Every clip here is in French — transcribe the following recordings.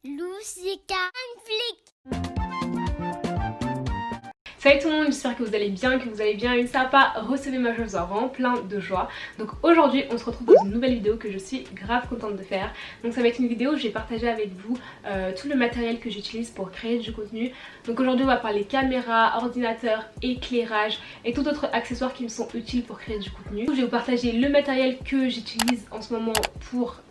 Lousica Flick. Salut tout le monde, j'espère que vous allez bien, une sympa, recevez ma joie, vraiment plein de joie. Donc aujourd'hui on se retrouve dans une nouvelle vidéo que je suis grave contente de faire. Donc ça va être une vidéo où je vais partager avec vous tout le matériel que j'utilise pour créer du contenu. Donc aujourd'hui on va parler caméra, ordinateur, éclairage et tout autre accessoires qui me sont utiles pour créer du contenu. Je vais vous partager le matériel que j'utilise en ce moment pour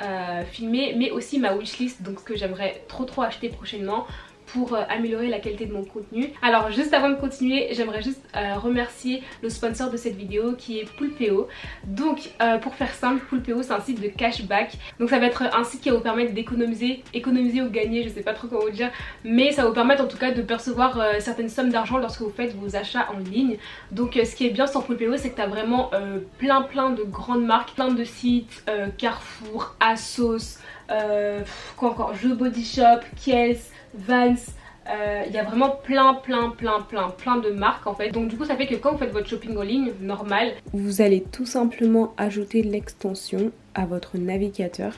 filmer, mais aussi ma wishlist, donc ce que j'aimerais trop acheter prochainement pour améliorer la qualité de mon contenu. Alors juste avant de continuer, j'aimerais juste remercier le sponsor de cette vidéo qui est Poulpeo. Donc pour faire simple, Poulpeo c'est un site de cashback. Donc ça va être un site qui va vous permettre d'économiser, ou gagner, je sais pas trop comment vous dire, mais ça va vous permettre en tout cas de percevoir certaines sommes d'argent lorsque vous faites vos achats en ligne. Donc ce qui est bien sur Poulpeo, c'est que tu as vraiment plein de grandes marques, plein de sites, Carrefour, ASOS, quoi encore, The Body Shop, Kiehl's, Vans, il y a vraiment plein de marques en fait. Donc du coup ça fait que quand vous faites votre shopping en ligne normal, vous allez tout simplement ajouter l'extension à votre navigateur.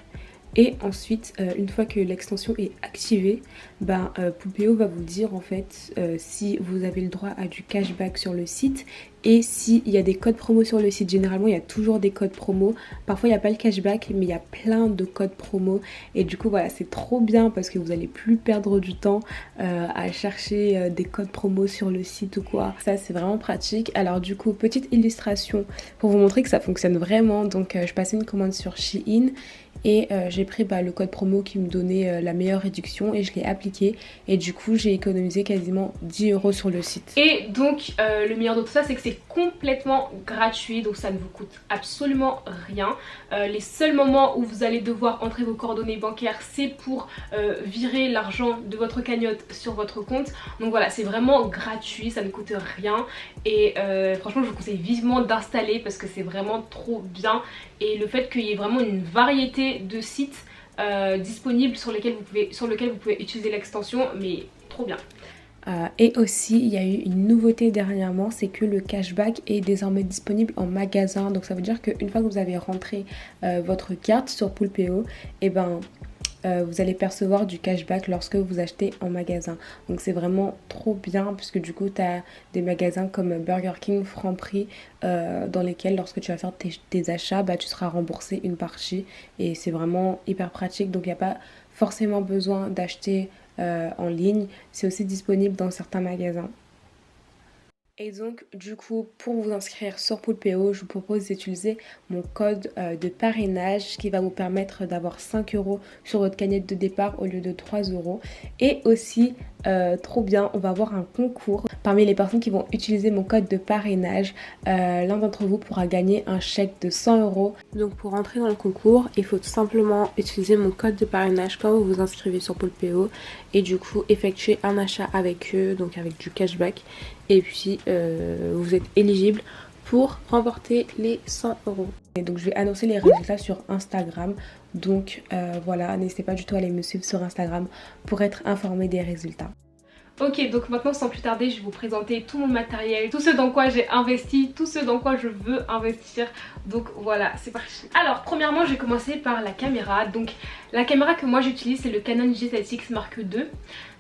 Et ensuite, une fois que l'extension est activée, Poulpeo va vous dire en fait si vous avez le droit à du cashback sur le site et s'il y a des codes promo sur le site. Généralement, il y a toujours des codes promo. Parfois, il n'y a pas le cashback, mais il y a plein de codes promo. Et du coup, voilà, c'est trop bien parce que vous n'allez plus perdre du temps à chercher des codes promo sur le site ou quoi. Ça, c'est vraiment pratique. Alors du coup, petite illustration pour vous montrer que ça fonctionne vraiment. Donc, je passais une commande sur Shein. Et j'ai pris le code promo qui me donnait la meilleure réduction et je l'ai appliqué et du coup j'ai économisé quasiment 10 € sur le site. Et donc le meilleur de tout ça, c'est que c'est complètement gratuit, donc ça ne vous coûte absolument rien. Les seuls moments où vous allez devoir entrer vos coordonnées bancaires, c'est pour virer l'argent de votre cagnotte sur votre compte. Donc voilà, c'est vraiment gratuit, ça ne coûte rien et franchement je vous conseille vivement d'installer parce que c'est vraiment trop bien. Et le fait qu'il y ait vraiment une variété de sites disponibles sur lesquels vous pouvez utiliser l'extension, mais trop bien. Et aussi il y a eu une nouveauté dernièrement, c'est que le cashback est désormais disponible en magasin. Donc ça veut dire qu'une fois que vous avez rentré votre carte sur Poulpeo, vous allez percevoir du cashback lorsque vous achetez en magasin. Donc c'est vraiment trop bien puisque du coup tu as des magasins comme Burger King, Franprix dans lesquels lorsque tu vas faire tes achats, tu seras remboursé une partie et c'est vraiment hyper pratique. Donc il n'y a pas forcément besoin d'acheter en ligne, c'est aussi disponible dans certains magasins. Et donc du coup pour vous inscrire sur Poulpeo, je vous propose d'utiliser mon code de parrainage qui va vous permettre d'avoir 5 € sur votre cagnotte de départ au lieu de 3 €. Et aussi trop bien, on va avoir un concours. Parmi les personnes qui vont utiliser mon code de parrainage, l'un d'entre vous pourra gagner un chèque de 100 €. Donc pour entrer dans le concours, il faut tout simplement utiliser mon code de parrainage quand vous vous inscrivez sur Poulpeo et du coup effectuer un achat avec eux, donc avec du cashback. Et puis vous êtes éligible pour remporter les 100 €. Et donc je vais annoncer les résultats sur Instagram. Donc voilà, n'hésitez pas du tout à aller me suivre sur Instagram pour être informé des résultats. Ok, donc maintenant sans plus tarder, je vais vous présenter tout mon matériel, tout ce dans quoi j'ai investi, tout ce dans quoi je veux investir. Donc voilà, c'est parti. Alors premièrement, je vais commencer par la caméra. Donc la caméra que moi j'utilise, c'est le Canon G7X Mark II.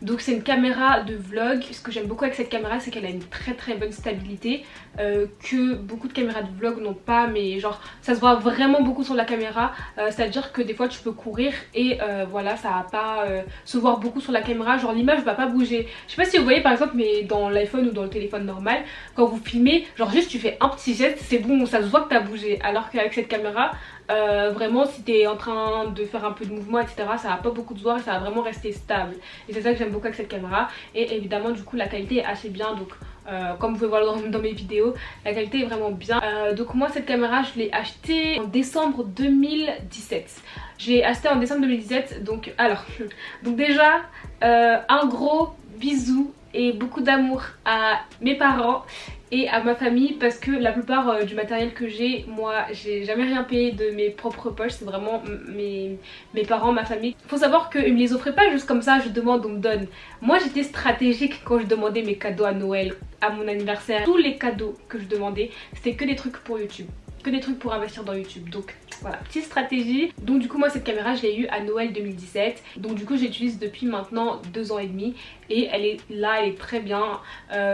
Donc c'est une caméra de vlog. Ce que j'aime beaucoup avec cette caméra, c'est qu'elle a une très bonne stabilité que beaucoup de caméras de vlog n'ont pas, mais genre ça se voit vraiment beaucoup sur la caméra. C'est à dire que des fois tu peux courir et voilà, ça va pas se voir beaucoup sur la caméra, genre l'image va pas bouger. Je sais pas si vous voyez par exemple, mais dans l'iPhone ou dans le téléphone normal, quand vous filmez, genre juste tu fais un petit geste, c'est bon, ça se voit que t'as bougé. Alors qu'avec cette caméra, vraiment si t'es en train de faire un peu de mouvement etc, ça va pas beaucoup se voir et ça va vraiment rester stable. Et c'est ça que j'aime beaucoup avec cette caméra. Et évidemment du coup la qualité est assez bien, donc comme vous pouvez voir dans mes vidéos, la qualité est vraiment bien. Donc moi cette caméra je l'ai achetée en décembre 2017. J'ai acheté en décembre 2017, donc alors donc déjà un gros bisou et beaucoup d'amour à mes parents et à ma famille parce que la plupart du matériel que j'ai, moi j'ai jamais rien payé de mes propres poches, c'est vraiment mes parents, ma famille. Faut savoir qu'ils me les offraient pas juste comme ça, je demande, on me donne. Moi j'étais stratégique quand je demandais mes cadeaux à Noël, à mon anniversaire. Tous les cadeaux que je demandais, c'était que des trucs pour YouTube, que des trucs pour investir dans YouTube. Donc Voilà, petite stratégie. Donc du coup moi cette caméra je l'ai eue à Noël 2017. Donc du coup j'utilise depuis maintenant 2 ans et demi. Et elle est là, elle est très bien.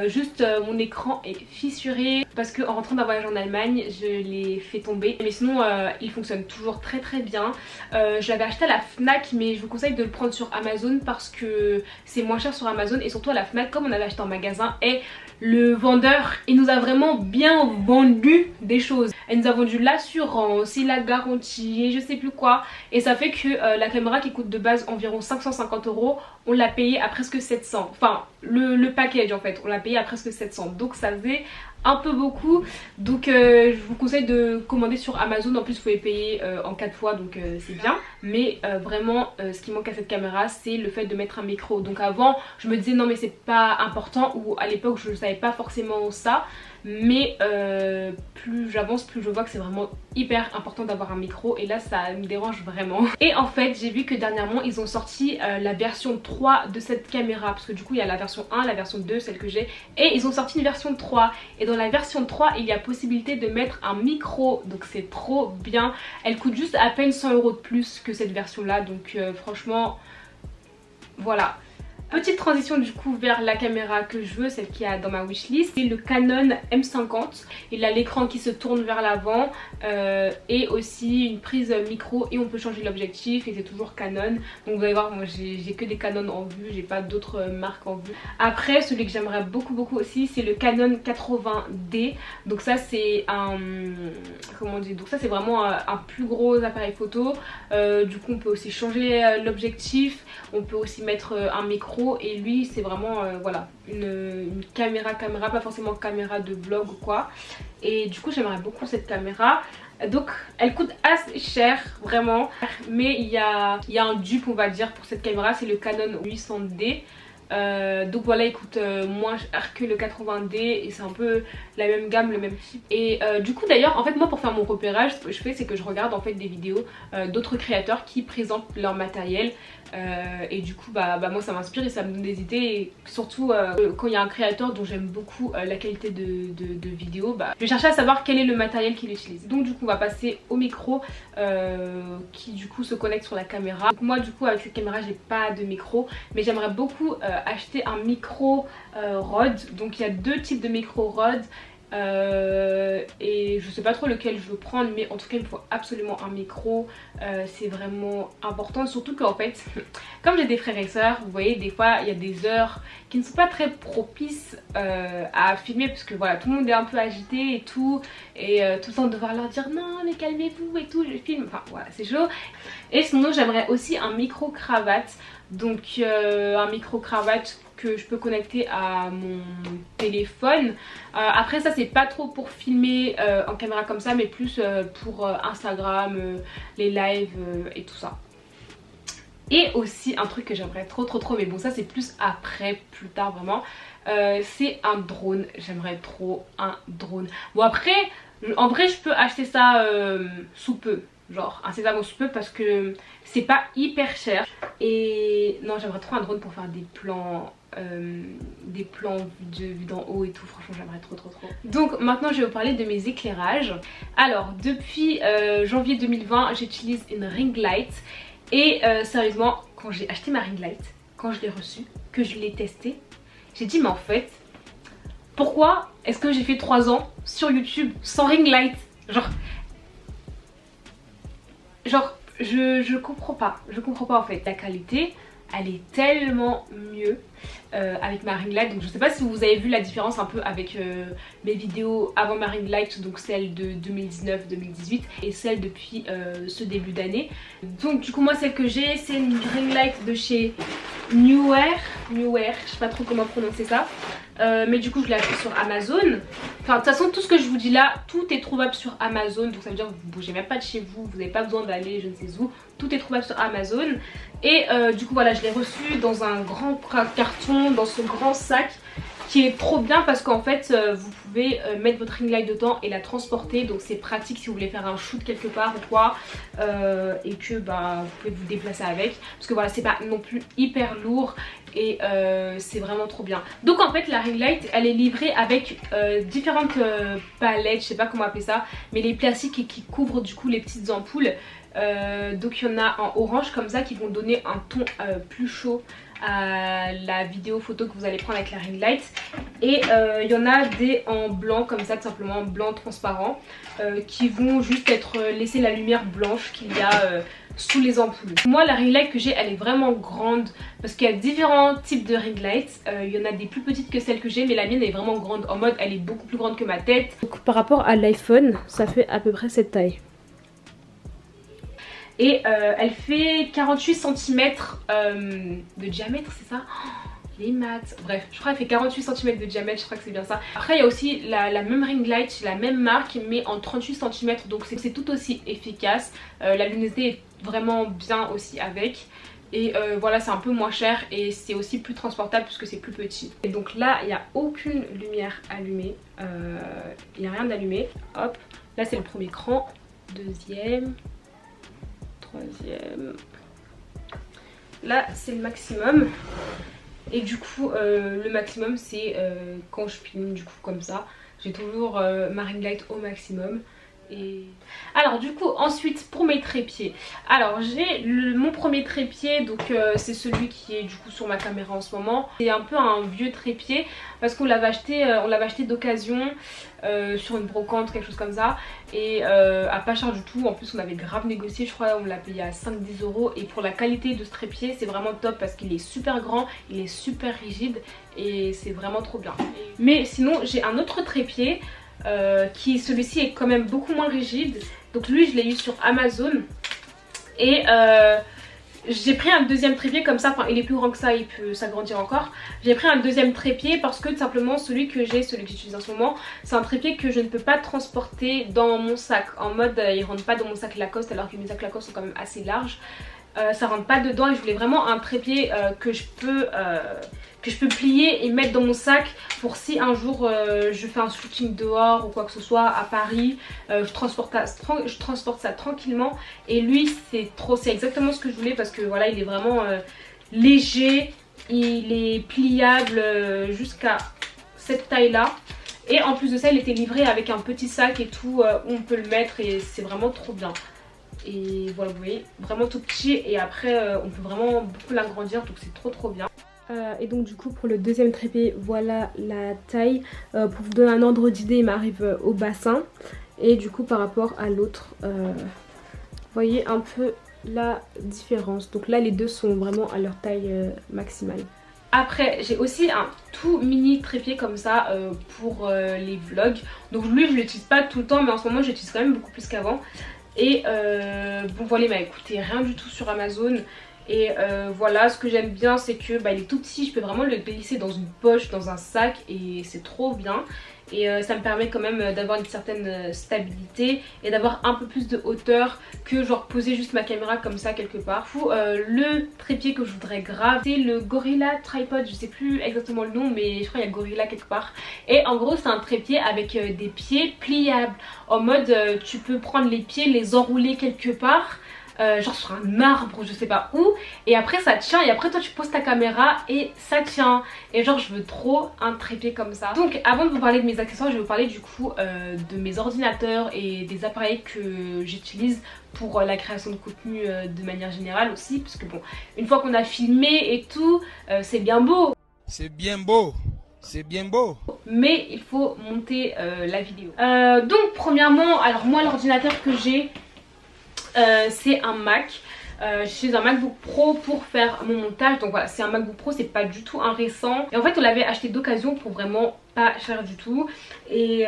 Juste mon écran est fissuré parce qu'en rentrant d'un voyage en Allemagne je l'ai fait tomber. Mais sinon il fonctionne toujours très très bien. Je l'avais acheté à la Fnac, mais je vous conseille de le prendre sur Amazon parce que c'est moins cher sur Amazon. Et surtout à la Fnac, comme on avait acheté en magasin, et le vendeur il nous a vraiment bien vendu des choses. Elle nous a vendu l'assurance et la garantie et je sais plus quoi. Et ça fait que la caméra qui coûte de base environ 550 €, on l'a payé à presque 700. Enfin le package en fait, on l'a payé à presque 700. Donc ça faisait un peu beaucoup. Donc je vous conseille de commander sur Amazon. En plus vous pouvez payer en 4 fois, donc c'est bien. Mais vraiment ce qui manque à cette caméra c'est le fait de mettre un micro. Donc avant je me disais non mais c'est pas important, ou à l'époque je ne savais pas forcément ça. Mais plus j'avance, plus je vois que c'est vraiment hyper important d'avoir un micro. Et là ça me dérange vraiment. Et en fait j'ai vu que dernièrement ils ont sorti la version 3 de cette caméra. Parce que du coup il y a la version 1, la version 2, celle que j'ai. Et ils ont sorti une version 3. Et dans la version 3 il y a possibilité de mettre un micro. Donc c'est trop bien. Elle coûte juste à peine 100 € de plus que cette version là. Donc franchement voilà. Petite transition du coup vers la caméra que je veux, celle qui a dans ma wishlist. C'est le Canon M50. Il a l'écran qui se tourne vers l'avant et aussi une prise micro, et on peut changer l'objectif et c'est toujours Canon. Donc vous allez voir, moi j'ai que des Canon en vue, j'ai pas d'autres marques en vue. Après celui que j'aimerais beaucoup aussi c'est le Canon 80D. Donc ça c'est un... comment on dit, donc ça c'est vraiment un plus gros appareil photo. Du coup on peut aussi changer l'objectif, on peut aussi mettre un micro. Et lui c'est vraiment voilà une caméra, pas forcément caméra de vlog ou quoi. Et du coup j'aimerais beaucoup cette caméra. Donc elle coûte assez cher vraiment, mais il y a un dupe on va dire pour cette caméra, c'est le Canon 800D. Donc voilà, il coûte moins cher que le 80D et c'est un peu la même gamme, le même type. Et du coup d'ailleurs en fait moi pour faire mon repérage, ce que je fais c'est que je regarde en fait des vidéos d'autres créateurs qui présentent leur matériel. Et du coup bah moi ça m'inspire et ça me donne des idées. Et surtout quand il y a un créateur dont j'aime beaucoup la qualité de vidéo, bah je vais chercher à savoir quel est le matériel qu'il utilise. Donc du coup on va passer au micro qui du coup se connecte sur la caméra. Donc moi du coup avec cette caméra j'ai pas de micro, mais j'aimerais beaucoup acheter un micro Rode. Donc il y a 2 types de micro Rode. Et je sais pas trop lequel je veux prendre, mais en tout cas il me faut absolument un micro. C'est vraiment important, surtout qu'en fait comme j'ai des frères et sœurs, vous voyez des fois il y a des heures qui ne sont pas très propices à filmer, parce que voilà tout le monde est un peu agité et tout, et tout le temps devoir leur dire non mais calmez-vous et tout, je filme, enfin voilà c'est chaud. Et sinon j'aimerais aussi un micro cravate. Donc un micro cravate que je peux connecter à mon téléphone. Après ça c'est pas trop pour filmer en caméra comme ça, mais plus pour Instagram, les lives et tout ça. Et aussi un truc que j'aimerais trop, mais bon ça c'est plus après, plus tard vraiment, c'est un drone. J'aimerais trop un drone. Bon après en vrai je peux acheter ça sous peu, genre incessamment sous peu, parce que c'est pas hyper cher. Et non j'aimerais trop un drone pour faire des plans vus d'en haut et tout. Franchement j'aimerais trop. Donc maintenant je vais vous parler de mes éclairages. Alors depuis janvier 2020 j'utilise une ring light. Et sérieusement quand j'ai acheté ma ring light, quand je l'ai reçue, que je l'ai testée, j'ai dit mais en fait pourquoi est-ce que j'ai fait 3 ans sur YouTube sans ring light? Genre je comprends pas en fait. La qualité elle est tellement mieux avec ma ring light. Donc je sais pas si vous avez vu la différence un peu avec mes vidéos avant ma ring light, donc celle de 2019-2018 et celle depuis ce début d'année. Donc du coup moi celle que j'ai c'est une ring light de chez Neewer, je sais pas trop comment prononcer ça. Mais du coup je l'ai acheté sur Amazon. Enfin de toute façon tout ce que je vous dis là, tout est trouvable sur Amazon. Donc ça veut dire que vous bougez même pas de chez vous, vous n'avez pas besoin d'aller je ne sais où. Tout est trouvable sur Amazon. Et du coup voilà je l'ai reçu dans un grand carton, dans ce grand sac qui est trop bien parce qu'en fait vous pouvez mettre votre ring light dedans et la transporter, donc c'est pratique si vous voulez faire un shoot quelque part ou quoi, et que vous pouvez vous déplacer avec, parce que voilà, c'est pas non plus hyper lourd et c'est vraiment trop bien. Donc en fait la ring light elle est livrée avec différentes palettes, je sais pas comment appeler ça, mais les plastiques qui couvrent du coup les petites ampoules. Donc il y en a en orange comme ça qui vont donner un ton plus chaud à la vidéo photo que vous allez prendre avec la ring light, et il y en a des en blanc comme ça, tout simplement blanc transparent, qui vont juste laisser la lumière blanche qu'il y a sous les ampoules. Moi la ring light que j'ai elle est vraiment grande parce qu'il y a différents types de ring lights, il y en a des plus petites que celles que j'ai, mais la mienne est vraiment grande, en mode elle est beaucoup plus grande que ma tête. Donc par rapport à l'iPhone ça fait à peu près cette taille. Et elle fait 48 cm de diamètre, c'est ça? Les maths, bref, je crois qu'elle fait 48 cm de diamètre, je crois que c'est bien ça. Après il y a aussi la même ring light chez la même marque mais en 38 cm, donc c'est tout aussi efficace. La luminosité est vraiment bien aussi avec. Et voilà, c'est un peu moins cher et c'est aussi plus transportable puisque c'est plus petit. Et donc là il n'y a aucune lumière allumée, il n'y a rien d'allumé. Hop, là c'est le premier cran, deuxième, troisième, là c'est le maximum. Et du coup le maximum c'est quand je filme du coup comme ça, j'ai toujours ma ring light au maximum. Et alors du coup ensuite pour mes trépieds, alors j'ai mon premier trépied, donc c'est celui qui est du coup sur ma caméra en ce moment. C'est un peu un vieux trépied parce qu'on l'avait acheté d'occasion sur une brocante, quelque chose comme ça, et à pas cher du tout. En plus on avait grave négocié, je crois on l'a payé à 5-10 € et pour la qualité de ce trépied c'est vraiment top parce qu'il est super grand, il est super rigide et c'est vraiment trop bien. Mais sinon j'ai un autre trépied qui celui-ci est quand même beaucoup moins rigide, donc lui je l'ai eu sur Amazon et j'ai pris un deuxième trépied comme ça, enfin il est plus grand que ça, il peut s'agrandir encore. J'ai pris un deuxième trépied parce que tout simplement celui que j'utilise en ce moment, c'est un trépied que je ne peux pas transporter dans mon sac, en mode il rentre pas dans mon sac Lacoste alors que mes sacs Lacoste sont quand même assez larges. Ça rentre pas dedans et je voulais vraiment un trépied que je peux plier et mettre dans mon sac pour si un jour je fais un shooting dehors ou quoi que ce soit à Paris, je transporte ça tranquillement. Et lui c'est exactement ce que je voulais parce que voilà, il est vraiment léger, il est pliable jusqu'à cette taille là. Et en plus de ça il était livré avec un petit sac et tout où on peut le mettre et c'est vraiment trop bien. Et voilà, vous voyez, vraiment tout petit et après on peut vraiment beaucoup l'agrandir, donc c'est trop bien. Et donc du coup pour le deuxième trépied, voilà la taille. Pour vous donner un ordre d'idée, il m'arrive au bassin. Et du coup par rapport à l'autre, vous voyez un peu la différence. Donc là les deux sont vraiment à leur taille maximale. Après j'ai aussi un tout mini trépied comme ça pour les vlogs. Donc lui je l'utilise pas tout le temps mais en ce moment j'utilise quand même beaucoup plus qu'avant. Et bon voilà, il m'a coûté rien du tout sur Amazon. Et voilà, ce que j'aime bien c'est que il est tout petit, je peux vraiment le glisser dans une poche, dans un sac et c'est trop bien. Et ça me permet quand même d'avoir une certaine stabilité et d'avoir un peu plus de hauteur que genre poser juste ma caméra comme ça quelque part. Le trépied que je voudrais grave, c'est le Gorilla Tripod, je sais plus exactement le nom mais je crois qu'il y a Gorilla quelque part. Et en gros c'est un trépied avec des pieds pliables, en mode tu peux prendre les pieds, les enrouler quelque part. Genre sur un arbre, je sais pas où, et après ça tient et après toi tu poses ta caméra et ça tient. Et genre je veux trop un trépied comme ça. Donc avant de vous parler de mes accessoires, je vais vous parler du coup de mes ordinateurs et des appareils que j'utilise pour la création de contenu de manière générale aussi, parce que bon, une fois qu'on a filmé et tout, c'est bien beau. C'est bien beau. C'est bien beau. Mais il faut monter la vidéo. Donc premièrement, alors moi l'ordinateur que j'ai, c'est un Mac. J'ai un MacBook Pro pour faire mon montage. Donc voilà, c'est un MacBook Pro, c'est pas du tout un récent. Et en fait on l'avait acheté d'occasion pour vraiment pas cher du tout. Et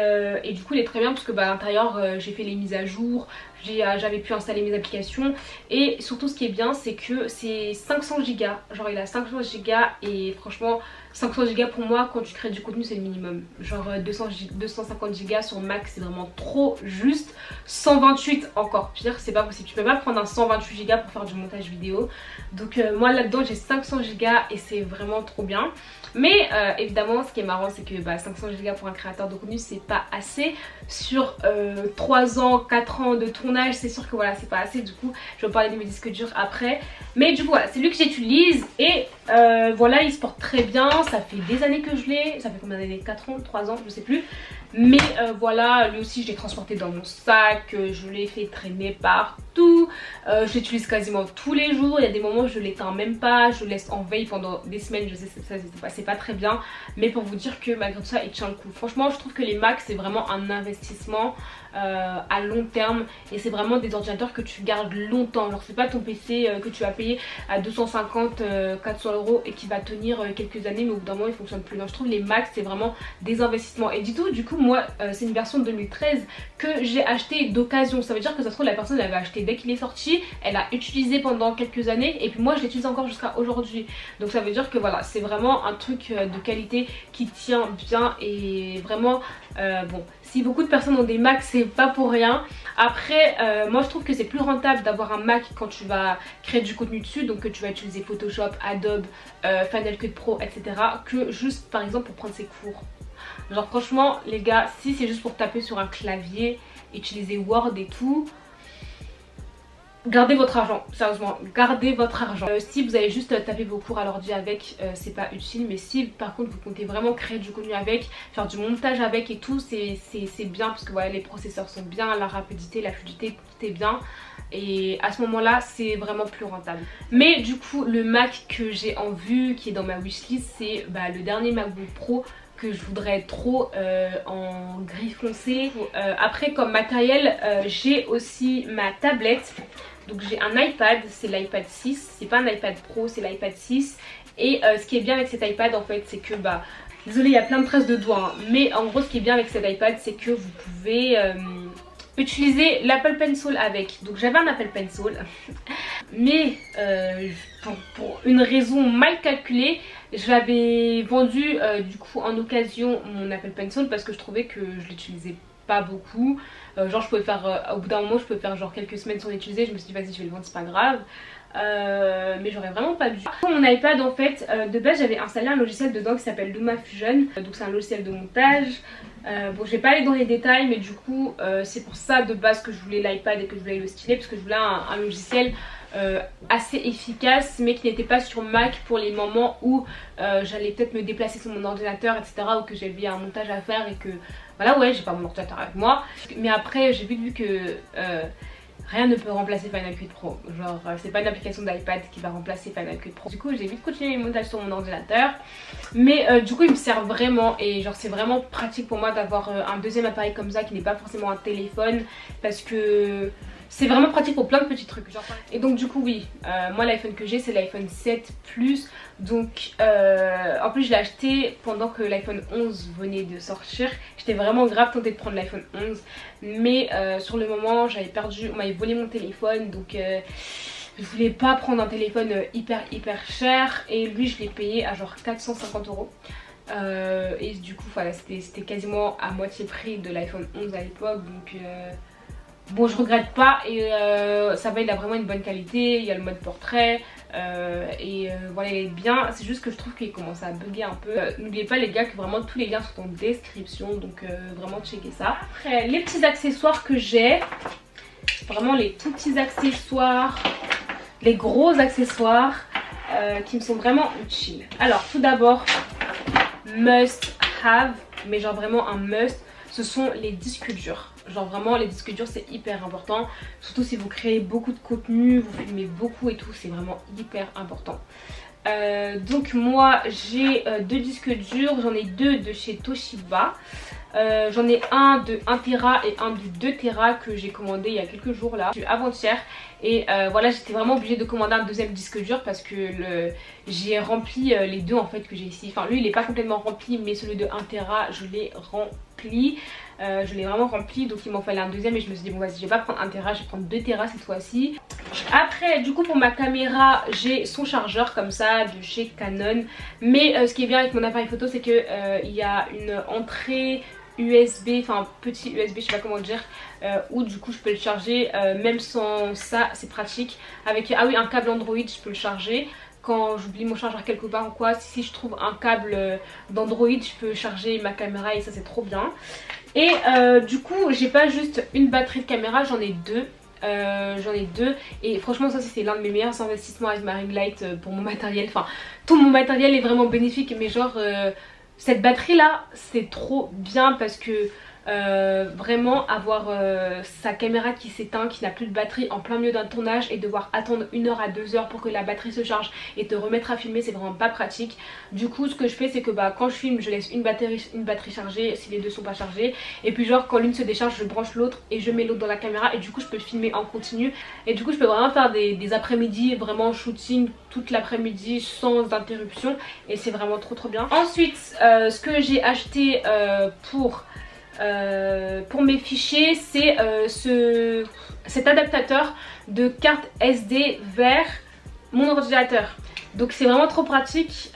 du coup il est très bien parce que à l'intérieur j'ai fait les mises à jour, j'avais pu installer mes applications. Et surtout ce qui est bien c'est que c'est 500 Go, genre il a 500 Go et franchement 500 Go pour moi quand tu crées du contenu c'est le minimum. Genre 250 Go sur Mac c'est vraiment trop juste. 128 encore pire, c'est pas possible. Tu peux pas prendre un 128 Go pour faire du montage vidéo. Donc moi là-dedans j'ai 500 Go et c'est vraiment trop bien. Mais évidemment ce qui est marrant c'est que 500 Go pour un créateur de contenu c'est pas assez. Sur 3 ans, 4 ans de tournage c'est sûr que voilà c'est pas assez. Du coup je vais vous parler de mes disques durs après. Mais du coup voilà c'est lui que j'utilise et voilà il se porte très bien. Ça fait des années que je l'ai, ça fait combien d'années, 4 ans, 3 ans, je sais plus. Mais voilà, lui aussi je l'ai transporté dans mon sac, je l'ai fait traîner partout, je l'utilise quasiment tous les jours. Il y a des moments où je l'éteins même pas, je le laisse en veille pendant des semaines, je sais ça c'est pas très bien. Mais pour vous dire que malgré tout ça il tient le coup. Franchement je trouve que les Macs c'est vraiment un investissement à long terme. Et c'est vraiment des ordinateurs que tu gardes longtemps. Genre c'est pas ton PC que tu vas payer à 250, 400 euros et qui va tenir quelques années mais au bout d'un moment il fonctionne plus. Donc je trouve les Macs c'est vraiment des investissements. Et du coup moi c'est une version 2013 que j'ai acheté d'occasion. Ça veut dire que ça se trouve la personne l'avait acheté dès qu'il est sorti, elle a utilisé pendant quelques années et puis moi je l'utilise encore jusqu'à aujourd'hui. Donc ça veut dire que voilà c'est vraiment un truc de qualité qui tient bien. Et vraiment bon si beaucoup de personnes ont des Macs c'est pas pour rien. Après moi je trouve que c'est plus rentable d'avoir un Mac quand tu vas créer du contenu dessus, donc que tu vas utiliser Photoshop, Adobe, Final Cut Pro etc, que juste par exemple pour prendre ses cours. Genre franchement les gars si c'est juste pour taper sur un clavier, utiliser Word et tout, gardez votre argent, sérieusement, gardez votre argent. Si vous allez juste taper vos cours à l'ordi avec, c'est pas utile. Mais si par contre vous comptez vraiment créer du contenu avec, faire du montage avec et tout, c'est bien parce que voilà les processeurs sont bien, la rapidité, la fluidité, tout est bien. Et à ce moment là c'est vraiment plus rentable. Mais du coup le Mac que j'ai en vue, qui est dans ma wishlist, c'est le dernier MacBook Pro que je voudrais trop en gris foncé. Après comme matériel j'ai aussi ma tablette. Donc j'ai un iPad, c'est l'iPad 6, c'est pas un iPad Pro, c'est l'iPad 6. Et ce qui est bien avec cet iPad en fait c'est que désolé il y a plein de traces de doigts hein, mais en gros ce qui est bien avec cet iPad c'est que vous pouvez utiliser l'Apple Pencil avec. Donc j'avais un Apple Pencil mais pour une raison mal calculée j'avais vendu du coup en occasion mon Apple Pencil parce que je trouvais que je l'utilisais pas beaucoup. Genre je pouvais faire au bout d'un moment je pouvais faire genre quelques semaines sans l'utiliser. Je me suis dit vas-y je vais le vendre, c'est pas grave. Mais j'aurais vraiment pas dû. Pour mon iPad en fait de base j'avais installé un logiciel dedans qui s'appelle LumaFusion. Donc c'est un logiciel de montage. Bon je vais pas aller dans les détails mais du coup c'est pour ça de base que je voulais l'iPad et que je voulais le stylet, parce que je voulais un logiciel assez efficace mais qui n'était pas sur Mac pour les moments où j'allais peut-être me déplacer sur mon ordinateur etc, ou que j'avais un montage à faire et que voilà ouais j'ai pas mon ordinateur avec moi. Mais après j'ai vu que rien ne peut remplacer Final Cut Pro. Genre c'est pas une application d'iPad qui va remplacer Final Cut Pro. Du coup j'ai vite continué les montages sur mon ordinateur. Mais du coup il me sert vraiment. Et genre c'est vraiment pratique pour moi d'avoir un deuxième appareil comme ça qui n'est pas forcément un téléphone. Parce que c'est vraiment pratique pour plein de petits trucs. Genre. Et donc du coup oui, moi l'iPhone que j'ai c'est l'iPhone 7 Plus. Donc en plus je l'ai acheté pendant que l'iPhone 11 venait de sortir. J'étais vraiment grave tentée de prendre l'iPhone 11. Mais sur le moment j'avais perdu, on m'avait volé mon téléphone. Donc je voulais pas prendre un téléphone hyper cher. Et lui je l'ai payé à genre 450 euros. Et du coup voilà c'était quasiment à moitié prix de l'iPhone 11 à l'époque. Donc bon je regrette pas. Et ça va, il a vraiment une bonne qualité. Il y a le mode portrait voilà il est bien. C'est juste que je trouve qu'il commence à bugger un peu. N'oubliez pas les gars que vraiment tous les liens sont en description. Donc vraiment checkez ça. Après les petits accessoires que j'ai, vraiment les tout petits accessoires, les gros accessoires qui me sont vraiment utiles. Alors tout d'abord must have, mais genre vraiment un must, ce sont les disques durs. Genre vraiment les disques durs c'est hyper important. Surtout si vous créez beaucoup de contenu, vous filmez beaucoup et tout, c'est vraiment hyper important. Donc moi j'ai deux disques durs, j'en ai deux de chez Toshiba. J'en ai un de 1 Tera et un de 2 Tera que j'ai commandé il y a quelques jours là, avant-hier. Et voilà j'étais vraiment obligée de commander un deuxième disque dur parce que j'ai rempli les deux en fait que j'ai ici. Enfin lui il est pas complètement rempli mais celui de 1 Tera je l'ai rempli. rempli. Je l'ai vraiment rempli, donc il m'en fallait un deuxième et je me suis dit bon vas-y, je vais pas prendre 1 Tera, je vais prendre 2 Tera cette fois-ci. Après du coup pour ma caméra, j'ai son chargeur comme ça de chez Canon. Mais ce qui est bien avec mon appareil photo, c'est que il y a une entrée USB, enfin petit USB, je sais pas comment dire, où du coup je peux le charger même sans ça, c'est pratique. Avec ah oui, un câble Android, je peux le charger. Quand j'oublie mon chargeur quelque part ou quoi, si je trouve un câble d'Android, je peux charger ma caméra et ça c'est trop bien. Et du coup j'ai pas juste une batterie de caméra, j'en ai deux. Et franchement ça c'est l'un de mes meilleurs investissements avec ma ring light pour mon matériel. Enfin tout mon matériel est vraiment bénéfique, mais genre cette batterie là c'est trop bien parce que vraiment avoir sa caméra qui s'éteint, qui n'a plus de batterie en plein milieu d'un tournage et devoir attendre 1 heure à 2 heures pour que la batterie se charge et te remettre à filmer, c'est vraiment pas pratique. Du coup ce que je fais c'est que quand je filme je laisse une batterie chargée si les deux sont pas chargés, et puis genre quand l'une se décharge je branche l'autre et je mets l'autre dans la caméra et du coup je peux filmer en continu et du coup je peux vraiment faire des après-midi vraiment shooting toute l'après-midi sans interruption et c'est vraiment trop bien. Ensuite ce que j'ai acheté pour mes fichiers, c'est cet adaptateur de carte SD vers mon ordinateur. Donc c'est vraiment trop pratique,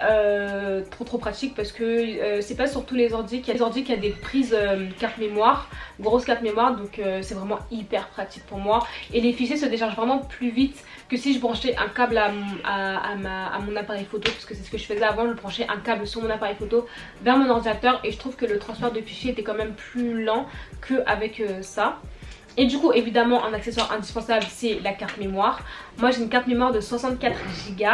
trop pratique parce que c'est pas sur tous les ordi qu'il y a des prises carte mémoire, grosse carte mémoire, donc c'est vraiment hyper pratique pour moi. Et les fichiers se déchargent vraiment plus vite que si je branchais un câble à mon appareil photo, parce que c'est ce que je faisais avant, je branchais un câble sur mon appareil photo vers mon ordinateur et je trouve que le transfert de fichiers était quand même plus lent qu'avec ça. Et du coup évidemment un accessoire indispensable c'est la carte mémoire. Moi j'ai une carte mémoire de 64 Go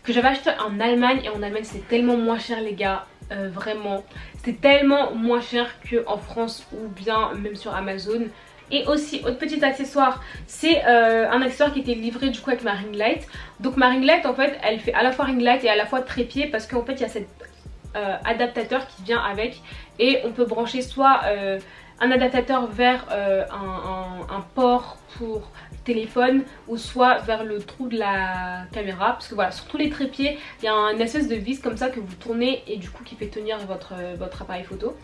que j'avais acheté en Allemagne et en Allemagne c'est tellement moins cher les gars, vraiment c'est tellement moins cher qu'en France ou bien même sur Amazon. Et aussi autre petit accessoire, c'est un accessoire qui était livré du coup avec ma ring light. Donc ma ring light en fait elle fait à la fois ring light et à la fois trépied parce qu'en fait il y a cet adaptateur qui vient avec et on peut brancher soit un adaptateur vers un port pour téléphone ou soit vers le trou de la caméra, parce que voilà sur tous les trépieds il y a une espèce de vis comme ça que vous tournez et du coup qui fait tenir votre appareil photo.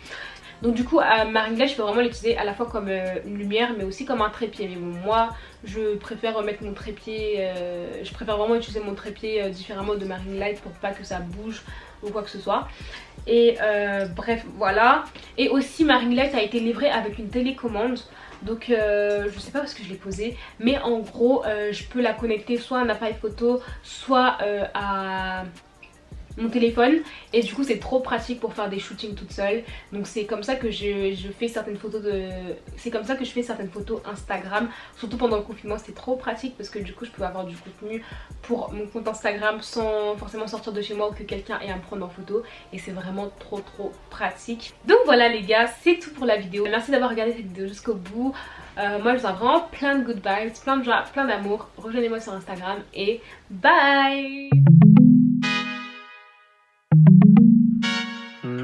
Donc du coup ma ring light je peux vraiment l'utiliser à la fois comme une lumière mais aussi comme un trépied. Mais bon moi je préfère remettre mon trépied, je préfère vraiment utiliser mon trépied différemment de ma ring light pour pas que ça bouge ou quoi que ce soit. Et bref voilà. Et aussi ma ring light a été livrée avec une télécommande. Donc je sais pas parce que je l'ai posée, mais en gros je peux la connecter soit à un appareil photo soit à mon téléphone et du coup c'est trop pratique pour faire des shootings toute seule. Donc c'est comme ça que je fais certaines photos Instagram, surtout pendant le confinement. C'était trop pratique parce que du coup je pouvais avoir du contenu pour mon compte Instagram sans forcément sortir de chez moi ou que quelqu'un ait à me prendre en photo, et c'est vraiment trop pratique. Donc voilà les gars, c'est tout pour la vidéo. Merci d'avoir regardé cette vidéo jusqu'au bout. Moi je vous ai vraiment plein de good vibes, plein de joie, plein d'amour. Rejoignez-moi sur Instagram et bye.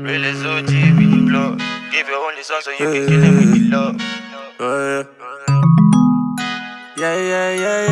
Realest OG, we can blow. Give your only son so you can kill him with love. Yeah, yeah, yeah,